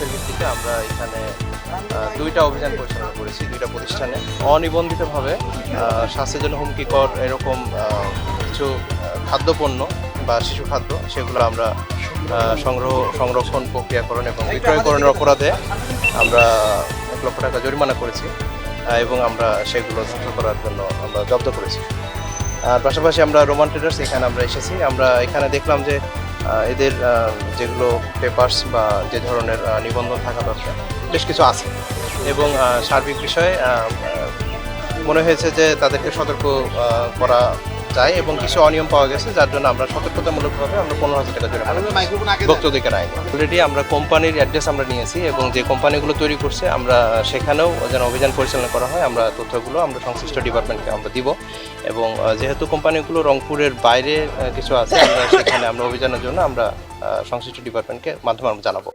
তথ্যের ভিত্তিতে আমরা এখানে দুইটা অভিযান পরিচালনা করেছি, দুইটা প্রতিষ্ঠানে অনিবন্ধিতভাবে স্বাস্থ্যের জন্য হুমকিকর এরকম কিছু খাদ্যপণ্য বা শিশু খাদ্য সেগুলো আমরা সংরক্ষণ, প্রক্রিয়াকরণ এবং বিক্রয়করণের অপরাধে আমরা 1 লক্ষ টাকা জরিমানা করেছি এবং আমরা সেগুলো ধ্বংস করার জন্য আমরা জব্দ করেছি। আর পাশাপাশি আমরা রোমান ট্রেডার্স এখানে আমরা এসেছি, আমরা এখানে দেখলাম যে এদের যেগুলো পেপারস বা যে ধরনের নিবন্ধন থাকা দরকার বেশ কিছু আছে এবং সার্বিক বিষয়ে মনে হয়েছে যে তাদেরকে সতর্ক করা যায় এবং কিছু অনিয়ম পাওয়া গেছে, যার জন্য আমরা সতর্কতামূলকভাবে আমরা 15,000 টাকা জরিমানা ভোক্তা অধিকার আইন। অলরেডি আমরা কোম্পানির অ্যাড্রেস আমরা নিয়েছি এবং যে কোম্পানিগুলো তৈরি করছে আমরা সেখানেও যেন অভিযান পরিচালনা করা হয়, আমরা তথ্যগুলো আমরা সংশ্লিষ্ট ডিপার্টমেন্টকে আমরা দিব এবং যেহেতু কোম্পানিগুলো রংপুরের বাইরে কিছু আছে আমরা সেখানে আমরা অভিযানের জন্য আমরা সংশ্লিষ্ট ডিপার্টমেন্টকে মাধ্যমে আমরা জানাবো।